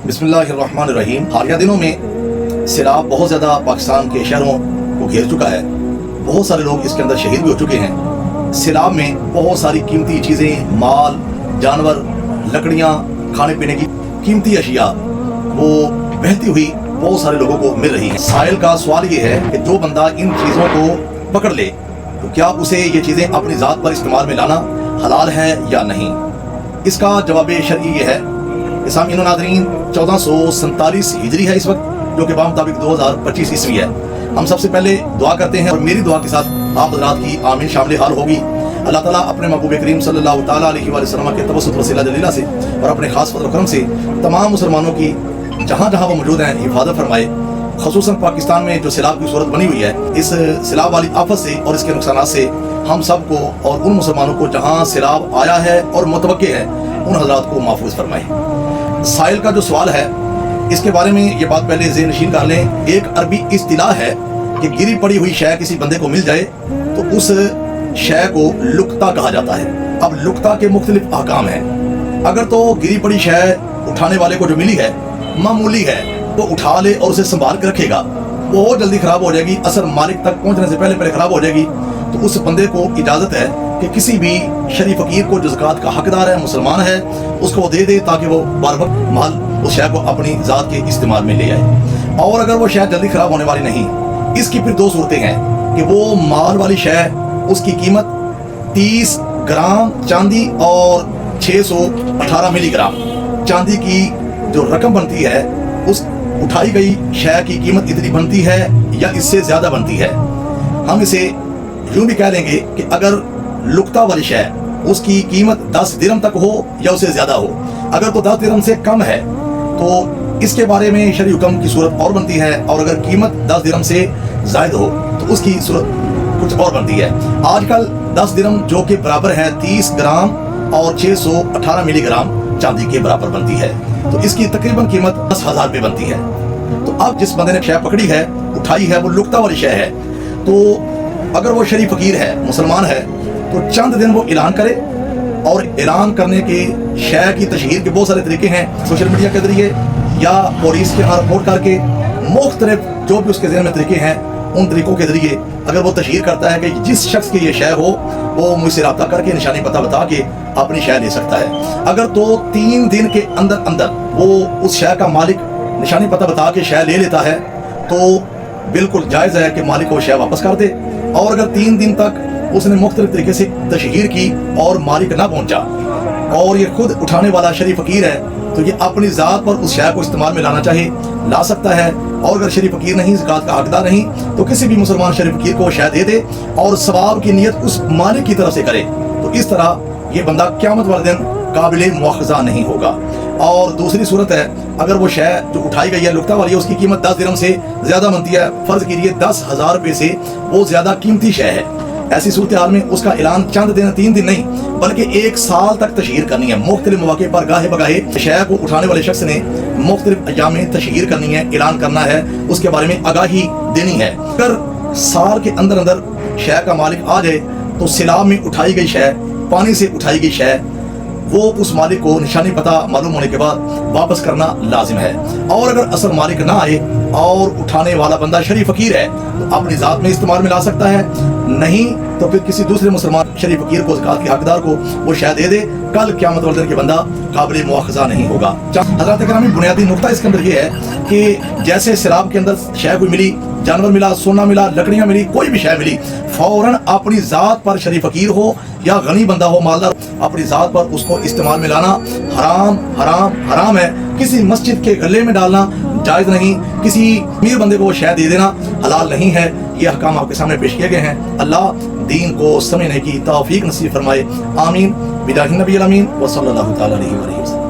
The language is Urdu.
بسم اللہ الرحمن الرحیم۔ حالیہ دنوں میں سیلاب بہت زیادہ پاکستان کے شہروں کو گھیر چکا ہے، بہت سارے لوگ اس کے اندر شہید بھی ہو چکے ہیں۔ سیلاب میں بہت ساری قیمتی چیزیں، مال، جانور، لکڑیاں، کھانے پینے کی قیمتی اشیاء وہ بہتی ہوئی بہت سارے لوگوں کو مل رہی ہیں۔ سائل کا سوال یہ ہے کہ جو بندہ ان چیزوں کو پکڑ لے تو کیا اسے یہ چیزیں اپنی ذات پر استعمال میں لانا حلال ہے یا نہیں؟ اس کا جواب شرعی یہ ہے۔ سامعین و ناظرین، 1447 ہجری ہے اس وقت، جو کہ بمطابق 2025 عیسوی ہے۔ ہم سب سے پہلے دعا کرتے ہیں اور میری دعا کے ساتھ آپ حضرات کی آمین شامل حال ہوگی۔ اللہ تعالیٰ اپنے محبوب کریم صلی اللہ تعالیٰ علیہ وآلہ وسلم کے توسط وسیلہ جلیلہ سے اور اپنے خاص فضل و کرم سے تمام مسلمانوں کی جہاں جہاں وہ موجود ہیں حفاظت فرمائے۔ خصوصاً پاکستان میں جو سیلاب کی صورت بنی ہوئی ہے، اس سیلاب والی آفت سے اور اس کے نقصانات سے ہم سب کو اور ان مسلمانوں کو جہاں سیلاب آیا ہے اور متوقع ہے ان حضرات کو محفوظ فرمائے۔ سائل کا جو سوال ہے، اس کے بارے میں یہ بات پہلے ذہن نشین کر لیں۔ ایک عربی اصطلاح ہے کہ گری پڑی ہوئی شے کسی بندے کو مل جائے تو اس شے کو لقطہ کہا جاتا ہے۔ اب لقطہ کے مختلف احکام ہیں۔ اگر تو گری پڑی شے اٹھانے والے کو جو ملی ہے معمولی ہے تو اٹھا لے اور اسے سنبھال کے رکھے گا، وہ بہت جلدی خراب ہو جائے گی، اثر مالک تک پہنچنے سے پہلے خراب ہو جائے گی، تو اس بندے کو اجازت ہے کہ کسی بھی شریف فقیر کو جو زکوٰۃ کا حقدار ہے، مسلمان ہے، اس کو وہ دے دے تاکہ وہ بار وقت مال اس شے کو اپنی ذات کے استعمال میں لے آئے۔ اور اگر وہ شے جلدی خراب ہونے والی نہیں، اس کی پھر دو صورتیں ہیں کہ وہ مال والی شے، اس کی قیمت 30 گرام چاندی اور 618 ملی گرام چاندی کی جو رقم بنتی ہے، اس اٹھائی گئی شے کی قیمت اتنی بنتی ہے یا اس سے زیادہ بنتی ہے۔ ہم اسے یوں بھی کہہ لیں گے کہ اگر لقطہ والی شے اس کی قیمت 10 درہم تک ہو یا اسے زیادہ ہو، اگر تو 10 درہم سے کم ہے تو اس کے بارے میں شرعی حکم کی صورت اور بنتی ہے، اور اگر قیمت 10 درہم سے زائد ہو تو اس کی صورت کچھ اور بنتی ہے۔ آج کل 10 درہم جو کہ برابر ہے 30 گرام اور 618 ملی گرام چاندی کے برابر بنتی ہے، تو اس کی تقریباً قیمت 10,000 روپے بنتی ہے۔ تو اب جس بندے نے شے پکڑی ہے، اٹھائی ہے، وہ لقطہ والی شے ہے، تو اگر وہ شریف فقیر ہے، مسلمان ہے، تو چند دن وہ اعلان کرے، اور اعلان کرنے کے شے کی تشہیر کے بہت سارے طریقے ہیں، سوشل میڈیا کے ذریعے یا پولیس کے ہاں رپورٹ کر کے، مختلف جو بھی اس کے ذہن میں طریقے ہیں ان طریقوں کے ذریعے اگر وہ تشہیر کرتا ہے کہ جس شخص کی یہ شے ہو وہ مجھ سے رابطہ کر کے نشانی پتہ بتا کے اپنی شے لے سکتا ہے۔ اگر تو 3 دن کے اندر اندر وہ اس شے کا مالک نشانی پتہ بتا کے شے لے لیتا ہے تو بالکل جائز ہے کہ مالک کو شے واپس کر دے، اور اگر 3 دن تک اس نے مختلف طریقے سے تشہیر کی اور مالک نہ پہنچا اور یہ خود اٹھانے والا شریف فقیر ہے تو یہ اپنی ذات پر اس شے کو استعمال میں لانا چاہے لا سکتا ہے، اور اگر شریف فقیر نہیں، زکوٰۃ کا حقدار نہیں، تو کسی بھی مسلمان شریف فقیر کو شے دے دے اور ثواب کی نیت اس مالک کی طرف سے کرے، تو اس طرح یہ بندہ قیامت والے دن قابل مواخذہ نہیں ہوگا۔ اور دوسری صورت ہے، اگر وہ شے جو اٹھائی گئی ہے لقطہ والی ہے، اس کی قیمت 10 درہم سے زیادہ بنتی ہے، فرض کیجیے 10,000 روپے سے وہ زیادہ قیمتی شے ہے، ایسی صورتحال میں اس کا اعلان چند دن، 3 دن نہیں بلکہ 1 سال تک تشہیر کرنی ہے۔ مختلف مواقع پر گاہے بگاہے شے کو اٹھانے والے شخص نے مختلف ایام میں تشہیر کرنی ہے، اعلان کرنا ہے، اس کے بارے میں آگاہی دینی ہے۔ اگر سال کے اندر اندر شے کا مالک آ جائے تو سیلاب میں اٹھائی گئی شے، پانی سے اٹھائی گئی شے، وہ اس مالک کو نشانی پتہ معلوم ہونے کے بعد واپس کرنا لازم ہے۔ اور اگر اصل مالک نہ آئے اور اٹھانے والا بندہ شریف فقیر ہے تو اپنی ذات میں استعمال میں لا سکتا ہے، نہیں تو پھر کسی دوسرے مسلمان شریف فقیر کو، زکوٰۃ کے حقدار کو وہ شے دے دے، کل قیامت والے دن کے بندہ قابل مواخذہ نہیں ہوگا۔ حضرات کرام، بنیادی نقطہ اس کے اندر یہ ہے کہ جیسے سیلاب کے اندر شے کوئی ملی، جانور ملا، سونا ملا، لکڑیاں ملی، کوئی بھی شے ملی، فوراً اپنی ذات پر شریف فقیر ہو یا غنی بندہ ہو، مالدار، اپنی ذات پر اس کو استعمال میں لانا حرام حرام حرام ہے۔ کسی مسجد کے گلے میں ڈالنا جائز نہیں، کسی امیر بندے کو وہ شے دے دینا حلال نہیں ہے۔ یہ احکام آپ کے سامنے پیش کیے گئے ہیں۔ اللہ دین کو سمجھنے کی توفیق نصیب فرمائے، آمین، بجاہ النبی الامین وصلی اللہ تعالی علیہ وسلم۔